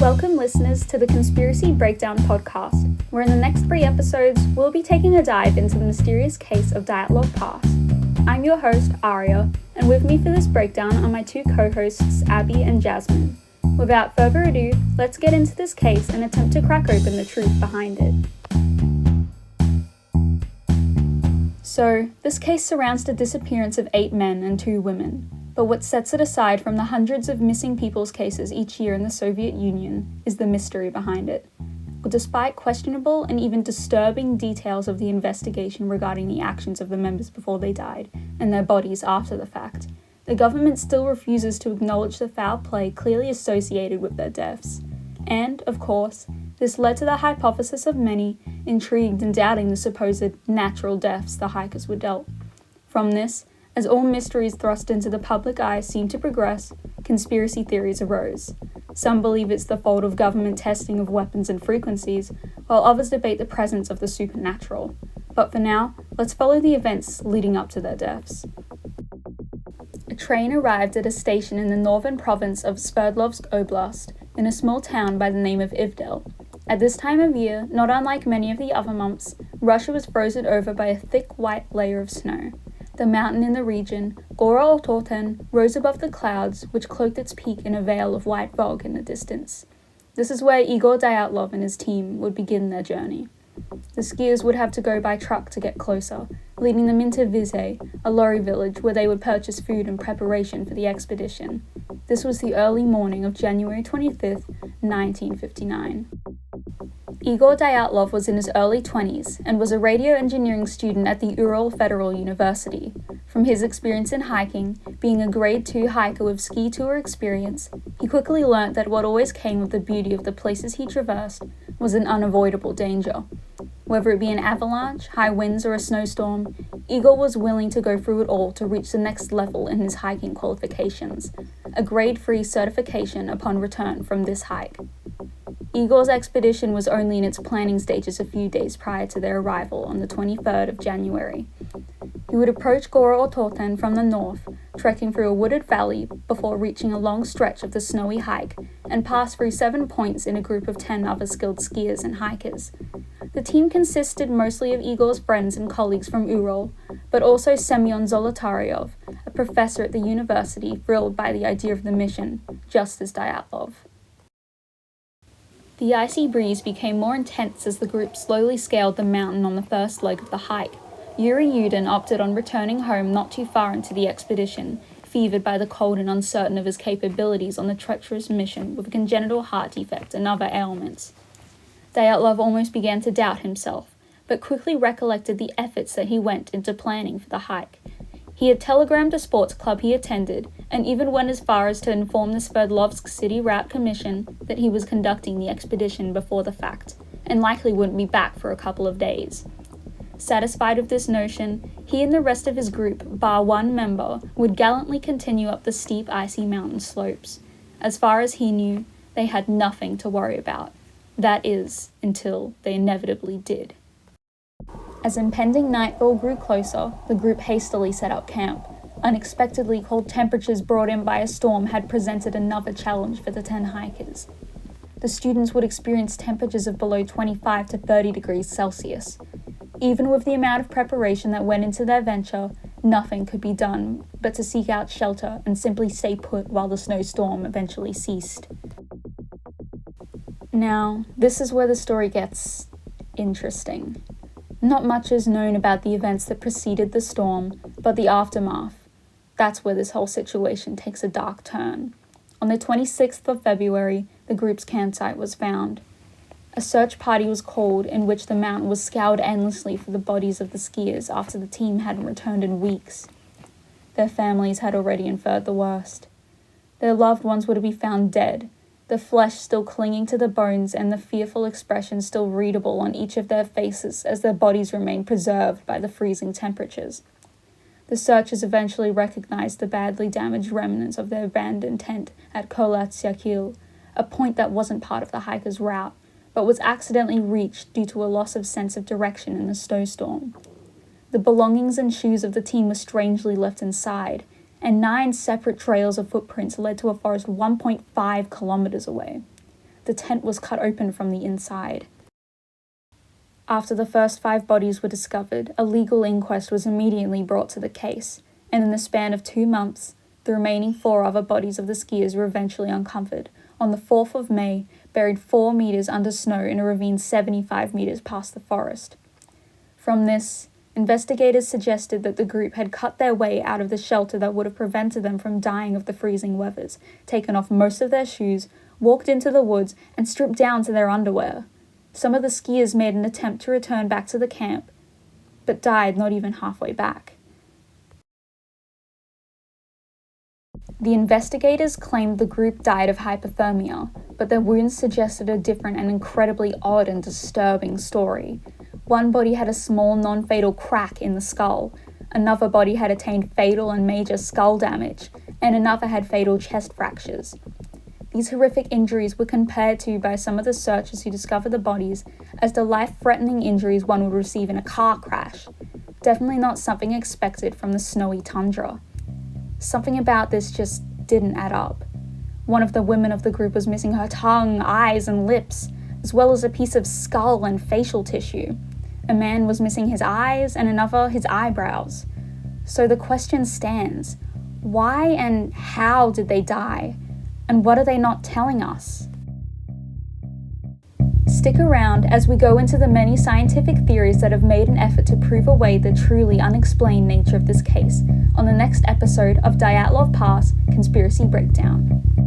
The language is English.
Welcome listeners to the Conspiracy Breakdown podcast, where in the next 3 episodes, we'll be taking a dive into the mysterious case of Dyatlov Pass. I'm your host, Aria, and with me for this breakdown are my 2 co-hosts, Abby and Jasmine. Without further ado, let's get into this case and attempt to crack open the truth behind it. So, this case surrounds the disappearance of 8 men and 2 women. But what sets it aside from the hundreds of missing people's cases each year in the Soviet Union is the mystery behind it. Despite questionable and even disturbing details of the investigation regarding the actions of the members before they died, and their bodies after the fact, the government still refuses to acknowledge the foul play clearly associated with their deaths. And, of course, this led to the hypothesis of many intrigued and doubting the supposed natural deaths the hikers were dealt. From this, as all mysteries thrust into the public eye seemed to progress, conspiracy theories arose. Some believe it's the fault of government testing of weapons and frequencies, while others debate the presence of the supernatural. But for now, let's follow the events leading up to their deaths. A train arrived at a station in the northern province of Sverdlovsk Oblast, in a small town by the name of Ivdel. At this time of year, not unlike many of the other months, Russia was frozen over by a thick white layer of snow. The mountain in the region, Gora Otorten, rose above the clouds, which cloaked its peak in a veil of white fog in the distance. This is where Igor Dyatlov and his team would begin their journey. The skiers would have to go by truck to get closer, leading them into Vizay, a lorry village where they would purchase food in preparation for the expedition. This was the early morning of January 25th, 1959. Igor Dyatlov was in his early 20s and was a radio engineering student at the Ural Federal University. From his experience in hiking, being a grade 2 hiker with ski tour experience, he quickly learnt that what always came with the beauty of the places he traversed was an unavoidable danger. Whether it be an avalanche, high winds, or a snowstorm, Igor was willing to go through it all to reach the next level in his hiking qualifications, a grade-free certification upon return from this hike. Igor's expedition was only in its planning stages a few days prior to their arrival on the 23rd of January. He would approach Gora Otorten from the north, trekking through a wooded valley before reaching a long stretch of the snowy hike, and pass through 7 points in a group of 10 other skilled skiers and hikers. The team consisted mostly of Igor's friends and colleagues from Ural, but also Semyon Zolotaryov, a professor at the university thrilled by the idea of the mission, just as Dyatlov. The icy breeze became more intense as the group slowly scaled the mountain on the first leg of the hike. Yuri Yudin opted on returning home not too far into the expedition, fevered by the cold and uncertain of his capabilities on the treacherous mission with a congenital heart defect and other ailments. Dyatlov almost began to doubt himself, but quickly recollected the efforts that he went into planning for the hike. He had telegrammed a sports club he attended, and even went as far as to inform the Sverdlovsk City Route Commission that he was conducting the expedition before the fact, and likely wouldn't be back for a couple of days. Satisfied with this notion, he and the rest of his group, bar one member, would gallantly continue up the steep icy mountain slopes. As far as he knew, they had nothing to worry about. That is, until they inevitably did. As impending nightfall grew closer, the group hastily set up camp. Unexpectedly cold temperatures brought in by a storm had presented another challenge for the 10 hikers. The students would experience temperatures of below 25 to 30 degrees Celsius. Even with the amount of preparation that went into their venture, nothing could be done but to seek out shelter and simply stay put while the snowstorm eventually ceased. Now, this is where the story gets interesting. Not much is known about the events that preceded the storm, but the aftermath. That's where this whole situation takes a dark turn. On the 26th of February, the group's campsite was found. A search party was called in which the mountain was scoured endlessly for the bodies of the skiers after the team hadn't returned in weeks. Their families had already inferred the worst. Their loved ones were to be found dead, the flesh still clinging to the bones and the fearful expression still readable on each of their faces as their bodies remained preserved by the freezing temperatures. The searchers eventually recognized the badly damaged remnants of their abandoned tent at Kolat-Syakil, a point that wasn't part of the hikers' route, but was accidentally reached due to a loss of sense of direction in the snowstorm. The belongings and shoes of the team were strangely left inside, and 9 separate trails of footprints led to a forest 1.5 kilometers away. the tent was cut open from the inside. After the first 5 bodies were discovered, a legal inquest was immediately brought to the case, and in the span of 2 months, the remaining 4 other bodies of the skiers were eventually uncovered on the 4th of May, buried 4 meters under snow in a ravine 75 meters past the forest. From this, investigators suggested that the group had cut their way out of the shelter that would have prevented them from dying of the freezing weathers, taken off most of their shoes, walked into the woods, and stripped down to their underwear. Some of the skiers made an attempt to return back to the camp, but died not even halfway back. The investigators claimed the group died of hypothermia, but their wounds suggested a different and incredibly odd and disturbing story. One body had a small non-fatal crack in the skull, another body had attained fatal and major skull damage, and another had fatal chest fractures. These horrific injuries were compared to by some of the searchers who discovered the bodies as the life-threatening injuries one would receive in a car crash. Definitely not something expected from the snowy tundra. Something about this just didn't add up. One of the women of the group was missing her tongue, eyes, and lips, as well as a piece of skull and facial tissue. A man was missing his eyes, and another his eyebrows. So the question stands, why and how did they die? And what are they not telling us? Stick around as we go into the many scientific theories that have made an effort to prove away the truly unexplained nature of this case on the next episode of Dyatlov Pass Conspiracy Breakdown.